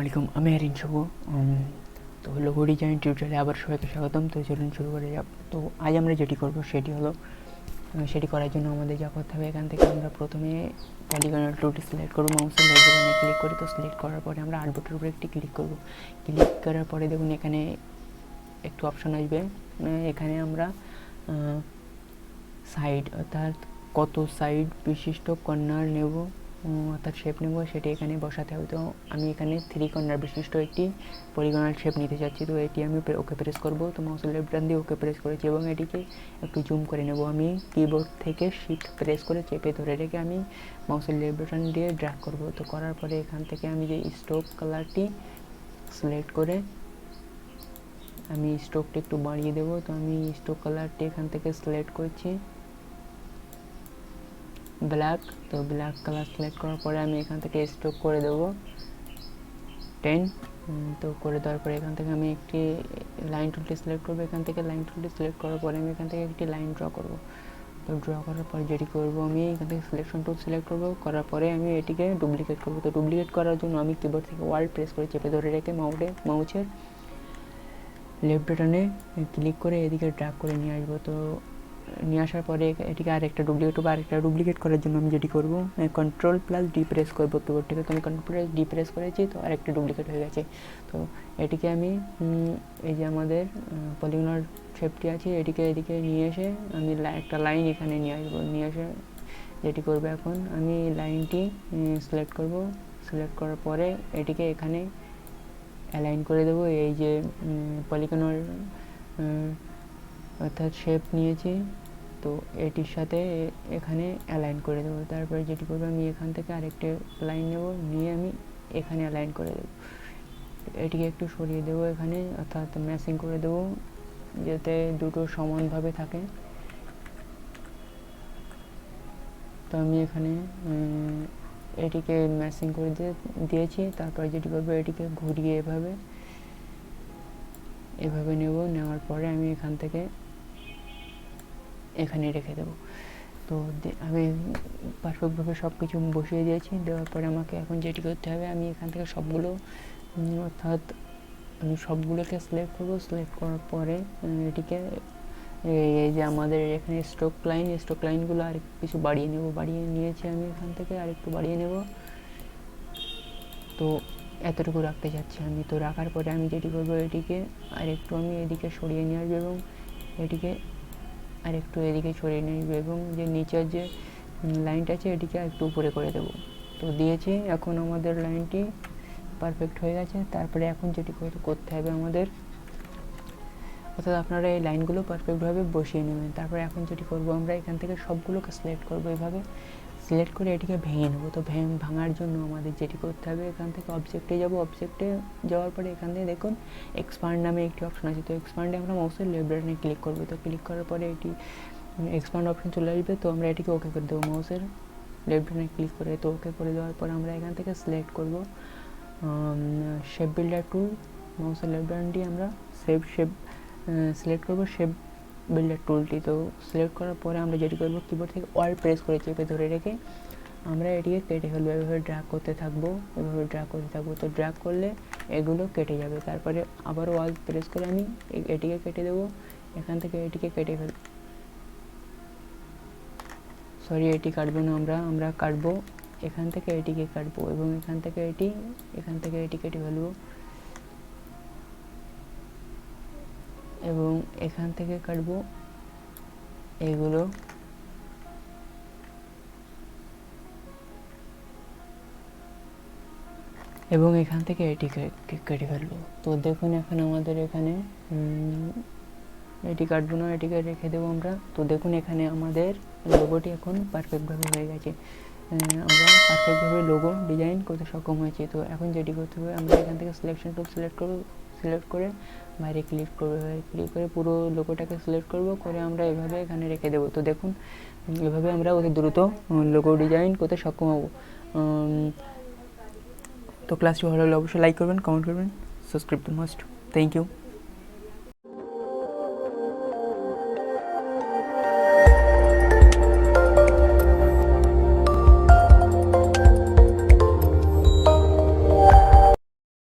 আলাইকুম, আমি হ্যারিন শুভ। তো লোগো ডিজাইন টিউটোরিয়ালে আবার সবাইকে স্বাগতম। তো চলুন শুরু করে যাব। তো আজ আমরা যেটি করব সেটি করার জন্য আমাদের যা করতে হবে, এখান থেকে আমরা প্রথমে পলিগনাল টুলটি সিলেক্ট করব, মাউসের লেফট বাটনে ক্লিক করে। তো সিলেক্ট করার পরে আমরা আর্টবোর্ডের উপরে একটি ক্লিক করব। ক্লিক করার পরে দেখুন এখানে একটু অপশন আসবে। এখানে আমরা সাইড অর্থাৎ কত সাইড বিশিষ্ট কর্নার নেব অর্থাৎ শেপ নেব সেটি এখানে বসাতে হবে। তো আমি এখানে 3 কর্নার বিশিষ্ট একটি পলিগনাল শেপ নিতে চাচ্ছি। তো এটি আমি ওকে প্রেস করব। তো মাউসের লেফট বাটন দিয়ে ওকে প্রেস করেছি এবং এটিকে একটু জুম করে নেব। আমি কিবোর্ড থেকে শিফট প্রেস করে চেপে ধরে রেখে আমি মাউসের লেফট বাটন দিয়ে ড্র্যাগ করব। তো করার পরে এখান থেকে আমি যে স্ট্রোক কালারটি সিলেক্ট করে আমি স্ট্রোকটি একটু বাড়িয়ে দেব। তো আমি স্ট্রোক কালারটি এখান থেকে সিলেক্ট করছি ব্ল্যাক। তো ব্ল্যাক কালার সিলেক্ট করার পরে আমি এখান থেকে স্ট্রোক করে দেবো 10। তো করে দেওয়ার পরে এখান থেকে আমি একটি লাইন টুলটি সিলেক্ট করবো। এখান থেকে লাইন টুলটি সিলেক্ট করার পরে আমি এখান থেকে একটি লাইন ড্র করব। তো ড্র করার পরে যেটি করব, আমি এখান থেকে সিলেকশন টুল সিলেক্ট করব। করার পরে আমি এটিকে ডুপ্লিকেট করব। তো ডুপ্লিকেট করার জন্য আমি কিবোর্ড থেকে ওয়াল্ট প্রেস করে চেপে ধরে রেখে মাউসের লেফট বাটনে ক্লিক করে এদিকে ড্র্যাগ করে নিয়ে আসবো। তো নিয়ে আসার পরে এটিকে আরেকটা ডুপ্লিকেট করার জন্য আমি যেটি করব, Ctrl+D প্রেস করবো কিবোর্ড থেকে। তো আমি Ctrl+D প্রেস করেছি, তো আরেকটা ডুপ্লিকেট হয়ে গেছে। তো এটিকে আমি এই যে আমাদের পলিগনাল শেপটি আছে এটিকে এদিকে নিয়ে এসে আমি একটা লাইন এখানে নিয়ে আসবো। নিয়ে এসে যেটি করবো, এখন আমি লাইনটি সিলেক্ট করব। সিলেক্ট করার পরে এটিকে এখানে অ্যালাইন করে দেবো। এই যে পলিগনাল অর্থাৎ শেপ নিয়েছি, তো এটির সাথে এখানে অ্যালাইন করে দেবো। তারপরে যেটি করবো, আমি এখান থেকে আরেকটা লাইন নেব, নিয়ে আমি এখানে অ্যালাইন করে দেবো। এটিকে একটু সরিয়ে দেবো এখানে, অর্থাৎ ম্যাচিং করে দেবো যাতে দুটো সমানভাবে থাকে। তো আমি এখানে এটিকে ম্যাচিং করে দিয়েছি। তারপরে যেটি করবো, এটিকে ঘুরিয়ে এভাবে নেওয়ার পরে আমি এখান থেকে এখানে রেখে দেবো। তো আমি পারফেক্টভাবে সব কিছু বসিয়ে দিয়েছি। দেওয়ার পরে আমাকে এখন যেটি করতে হবে, আমি এখান থেকে সবগুলো অর্থাৎ আমি সবগুলোকে সিলেক্ট করবো। সিলেক্ট করার পরে এটিকে এই যে আমাদের এখানে স্ট্রোক লাইনগুলো আর কিছু বাড়িয়ে নিয়েছি আমি এখান থেকে আর একটু বাড়িয়ে নেব। তো এতটুকু রাখতে চাচ্ছি আমি। তো রাখার পরে আমি যেটি করবো, এটিকে আর একটু আমি এদিকে সরিয়ে নিয়ে আসবো এবং এটিকে আর একটু এদিকে সরিয়ে নিয়ে আসবো এবং যে নিচের যে লাইনটা আছে এটিকে একটু উপরে করে দেবো। তো দিয়েছি, এখন আমাদের লাইনটি পারফেক্ট হয়ে গেছে। তারপরে এখন যেটি করতে হবে আমাদের, অর্থাৎ আপনারা এই লাইনগুলো পারফেক্টভাবে বসিয়ে নেবেন। তারপরে এখন যেটি করব, আমরা এখান থেকে সবগুলোকে সিলেক্ট করবো। এভাবে সিলেক্ট করে এটিকে ভেঙে নেবো। তো ভাঙার জন্য আমাদের যেটি করতে হবে, এখান থেকে অবজেক্টে যাব। অবজেক্টে যাওয়ার পরে এখান থেকে দেখুন এক্সপান্ড নামে একটি অপশন আছে। তো এক্সপান্ডে আমরা মাউসের লেফট বাটনে ক্লিক করবো। তো ক্লিক করার পরে এটি এক্সপান্ড অপশন চলে আসবে। তো আমরা এটিকে ওকে করে দেবো মাউসের লেফট বাটনে ক্লিক করে। তো ওকে করে দেওয়ার পর আমরা এখান থেকে সিলেক্ট করব শেপ বিল্ডার টুল। মাউসের লেফট বাটন দিয়ে আমরা শেপ সিলেক্ট করব শেপ বিল্ডার টুলটি। তো সিলেক্ট করার পরে আমরা যেটি করব, কিবোর্ড থেকে অল প্রেস করে চেপে ধরে রেখে আমরা এটিকে কেটে ফেলবো। এভাবে ড্র্যাগ করতে থাকবো। তো ড্র্যাগ করলে এগুলো কেটে যাবে। তারপরে আবারও অল প্রেস করে আমি এটিকে কেটে দেবো। এখান থেকে এটিকে কেটে ফেলব, এটি কাটবো না, আমরা কাটবো এখান থেকে এটিকে কাটবো এবং এখান থেকে এটি কেটে ফেলবো এবং এখান থেকে কাটবো এগুলো এবং এখান থেকে এটিকে কেটে ফেলবো। তো দেখুন এখন আমাদের এখানে এটি কাটবো না, এটিকে রেখে দেবো আমরা। তো দেখুন এখানে আমাদের লোগোটি এখন পারফেক্টভাবে হয়ে গেছে। আমরা পারফেক্টভাবে লোগো ডিজাইন করতে সক্ষম হয়েছি। তো এখন যেটি করতে হবে, আমরা এখান থেকে সিলেকশন টুল সিলেক্ট করে বাইরে ক্লিক করে পুরো লোগোটাকে সিলেক্ট করে আমরা এভাবে এখানে রেখে দেবো। তো দেখুন এভাবে আমরা অতি দ্রুত লোগো ডিজাইন করতে সক্ষম হব। তো ক্লাসটি ভালো লাগলে অবশ্যই লাইক করবেন, কমেন্ট করবেন, subscribe to must. Thank you.